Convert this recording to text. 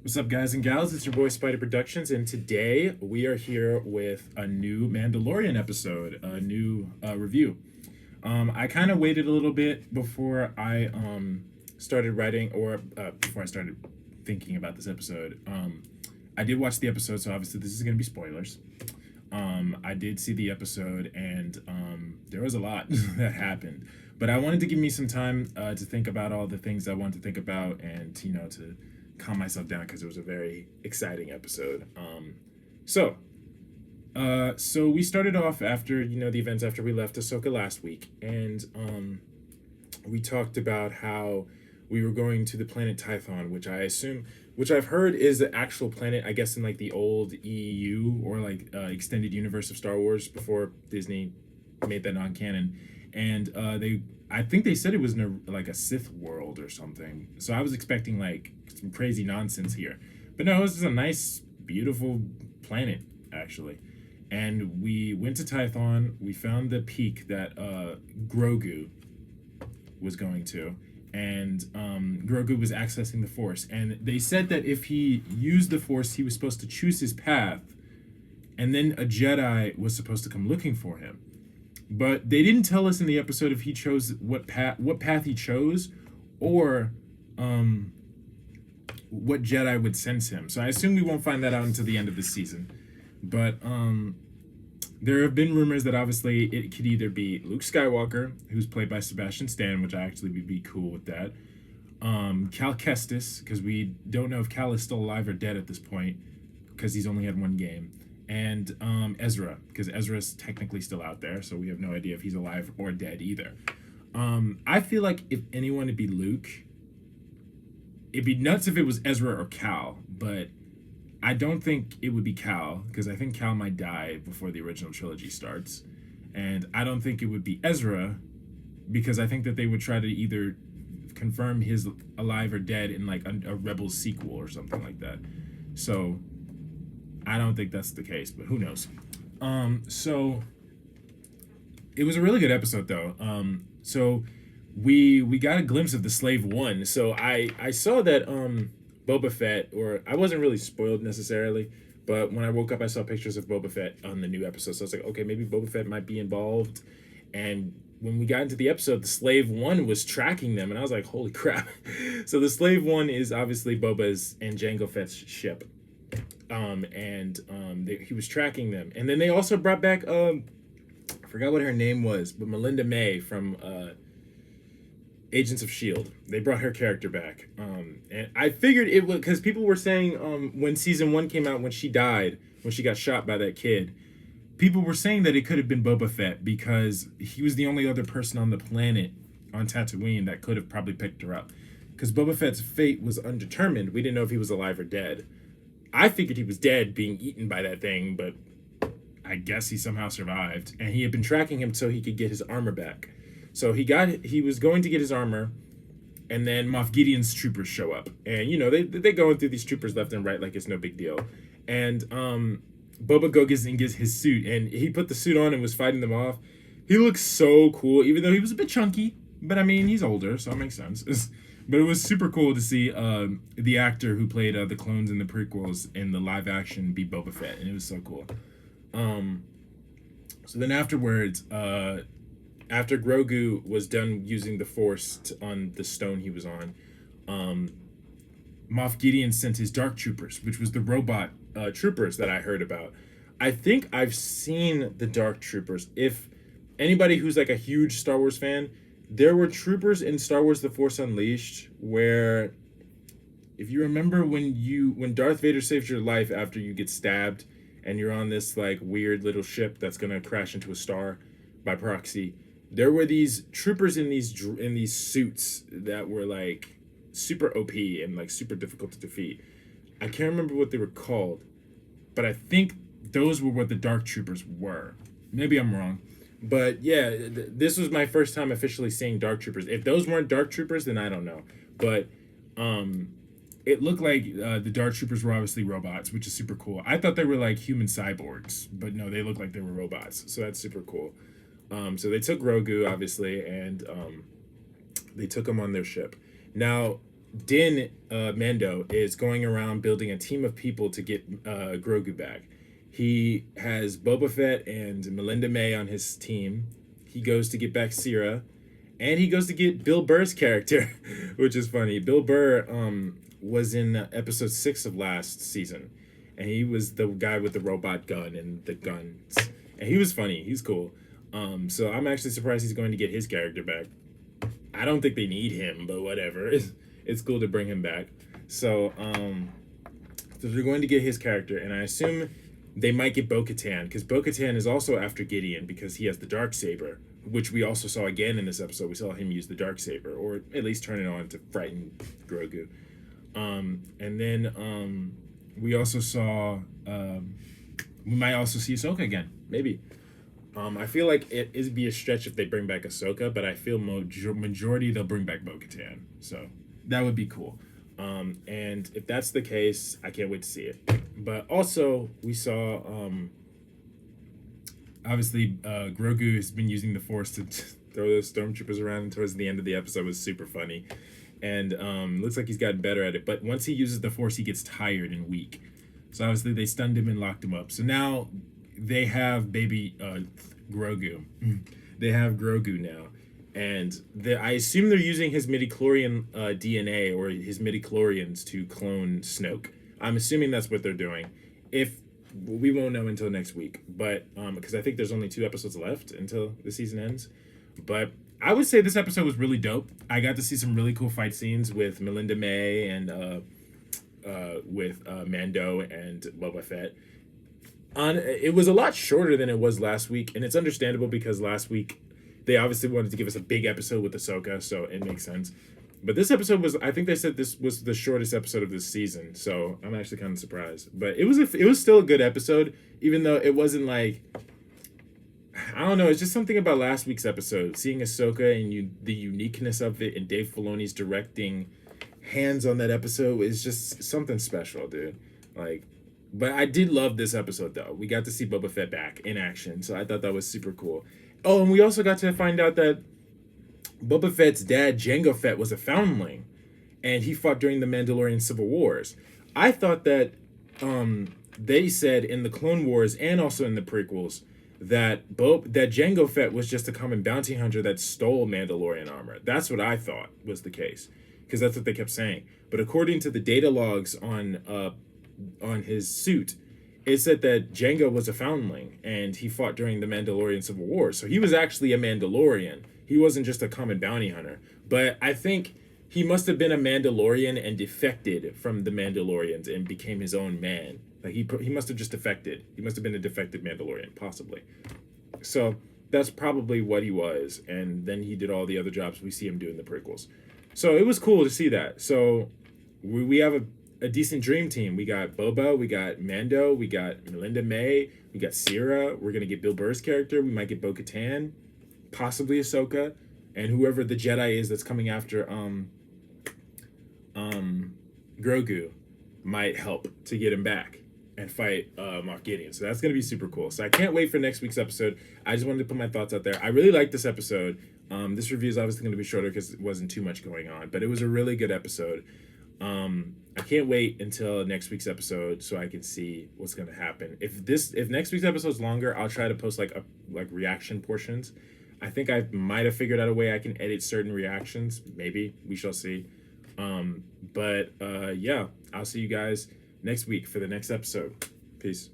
What's up, guys and gals? It's your boy Spider Productions, and today we are here with a new Mandalorian episode, a new review. I kind of waited a little bit before I started writing, or before I started thinking about this episode. I did watch the episode, so obviously this is going to be spoilers. I did see the episode, and there was a lot that happened. But I wanted to give me some time to think about all the things I wanted to think about, and to calm myself down because it was a very exciting episode. So we started off after the events after we left Ahsoka last week, and we talked about how we were going to the planet Tython, which I've heard is the actual planet, I guess, in like the old EU or like extended universe of Star Wars before Disney made that non-canon, and I think they said it was in like a Sith world or something. So I was expecting like some crazy nonsense here, but no, it was just a nice, beautiful planet actually. And we went to Tython. We found the peak that Grogu was going to, and Grogu was accessing the Force. And they said that if he used the Force, he was supposed to choose his path, and then a Jedi was supposed to come looking for him. But they didn't tell us in the episode if he chose what path he chose, or what Jedi would sense him. So I assume we won't find that out until the end of the season. But there have been rumors that obviously it could either be Luke Skywalker, who's played by Sebastian Stan, which I actually would be cool with that. Cal Kestis, because we don't know if Cal is still alive or dead at this point, because he's only had one game. And Ezra, because Ezra's technically still out there, so we have no idea if he's alive or dead either. I feel like if anyone, it'd be Luke. It'd be nuts if it was Ezra or Cal, but I don't think it would be Cal, because I think Cal might die before the original trilogy starts. And I don't think it would be Ezra, because I think that they would try to either confirm his alive or dead in like a Rebels sequel or something like that. So I don't think that's the case, but who knows? So it was a really good episode though. So we got a glimpse of the Slave One. So I saw that Boba Fett, or I wasn't really spoiled necessarily, but when I woke up I saw pictures of Boba Fett on the new episode. So I was like, okay, maybe Boba Fett might be involved. And when we got into the episode, the Slave One was tracking them, and I was like, holy crap. So the Slave One is obviously Boba's and Jango Fett's ship. He was tracking them, and then they also brought back I forgot what her name was, but Melinda May from Agents of Shield. They brought her character back, and I figured it was because people were saying when season 1 came out, when she died, when she got shot by that kid, people were saying that it could have been Boba Fett because he was the only other person on the planet on Tatooine that could have probably picked her up, because Boba Fett's fate was undetermined. We didn't know if he was alive or dead. I figured he was dead, being eaten by that thing, but I guess he somehow survived. And he had been tracking him so he could get his armor back. So he was going to get his armor, and then Moff Gideon's troopers show up. And, they going through these troopers left and right like it's no big deal. And Boba gets his suit, and he put the suit on and was fighting them off. He looks so cool, even though he was a bit chunky. But, I mean, he's older, so it makes sense. But it was super cool to see the actor who played the clones in the prequels in the live action be Boba Fett, and it was so cool. So then afterwards, after Grogu was done using the Force on the stone he was on, Moff Gideon sent his Dark Troopers, which was the robot troopers that I heard about. I think I've seen the Dark Troopers. If anybody who's like a huge Star Wars fan, there were troopers in Star Wars The Force Unleashed where, if you remember when Darth Vader saves your life after you get stabbed and you're on this like weird little ship that's going to crash into a star by proxy, there were these troopers in these suits that were like super OP and like super difficult to defeat. I can't remember what they were called, but I think those were what the Dark Troopers were. Maybe I'm wrong. But yeah, this was my first time officially seeing Dark Troopers. If those weren't Dark Troopers, then I don't know. But it looked like the Dark Troopers were obviously robots, which is super cool. I thought they were like human cyborgs, but no, they looked like they were robots. So that's super cool. So they took Grogu, obviously, and they took him on their ship. Now, Din Mando is going around building a team of people to get Grogu back. He has Boba Fett and Melinda May on his team. He goes to get back Sierra, and he goes to get Bill Burr's character, which is funny. Bill Burr was in episode 6 of last season, and he was the guy with the robot gun and the guns, and he was funny. He's cool. So I'm actually surprised he's going to get his character back. I don't think they need him, but whatever. It's cool to bring him back. So they're going to get his character, and I assume they might get Bo-Katan, because Bo-Katan is also after Gideon because he has the Darksaber, which we also saw again in this episode. We saw him use the Darksaber, or at least turn it on to frighten Grogu. And then we also saw we might also see Ahsoka again, maybe. I feel like it'd be a stretch if they bring back Ahsoka, but I feel majority they'll bring back Bo-Katan, so that would be cool. And if that's the case, I can't wait to see it. But also, we saw, obviously, Grogu has been using the Force to throw those stormtroopers around towards the end of the episode. Was super funny. And looks like he's gotten better at it. But once he uses the Force, he gets tired and weak. So obviously, they stunned him and locked him up. So now they have baby Grogu. They have Grogu now. And I assume they're using his midichlorian DNA or his midichlorians to clone Snoke. I'm assuming that's what they're doing. If we won't know until next week, but because I think there's only 2 episodes left until the season ends. But I would say this episode was really dope. I got to see some really cool fight scenes with Melinda May and with Mando and Boba Fett. It was a lot shorter than it was last week, and it's understandable because last week they obviously wanted to give us a big episode with Ahsoka, so it makes sense. But this episode was, I think they said this was the shortest episode of this season, so I'm actually kind of surprised. But it was still a good episode, even though it wasn't like, I don't know, it's just something about last week's episode, seeing Ahsoka and the uniqueness of it, and Dave Filoni's directing hands on that episode is just something special, dude. Like, but I did love this episode, though. We got to see Boba Fett back in action, so I thought that was super cool. Oh, and we also got to find out that Boba Fett's dad, Jango Fett, was a foundling, and he fought during the Mandalorian Civil Wars. I thought that they said in the Clone Wars and also in the prequels that Jango Fett was just a common bounty hunter that stole Mandalorian armor. That's what I thought was the case, because that's what they kept saying. But according to the data logs on his suit, it said that Jango was a foundling and he fought during the Mandalorian Civil War. So he was actually a Mandalorian. He wasn't just a common bounty hunter. But I think he must have been a Mandalorian and defected from the Mandalorians and became his own man. Like he must have just defected. He must have been a defected Mandalorian, possibly. So that's probably what he was. And then he did all the other jobs we see him do in the prequels. So it was cool to see that. So we have a decent dream team. We got Boba, we got Mando, we got Melinda May, we got Sierra. We're gonna get Bill Burr's character. We might get Bo-Katan, possibly Ahsoka, and whoever the Jedi is that's coming after Grogu might help to get him back and fight Moff Gideon. So that's gonna be super cool. So I can't wait for next week's episode. I just wanted to put my thoughts out there. I really liked this episode. This review is obviously gonna be shorter because it wasn't too much going on, but it was a really good episode. I can't wait until next week's episode so I can see what's gonna happen. If next week's episode is longer, I'll try to post like reaction portions. I think I might have figured out a way I can edit certain reactions. Maybe we shall see. Yeah, I'll see you guys next week for the next episode. Peace.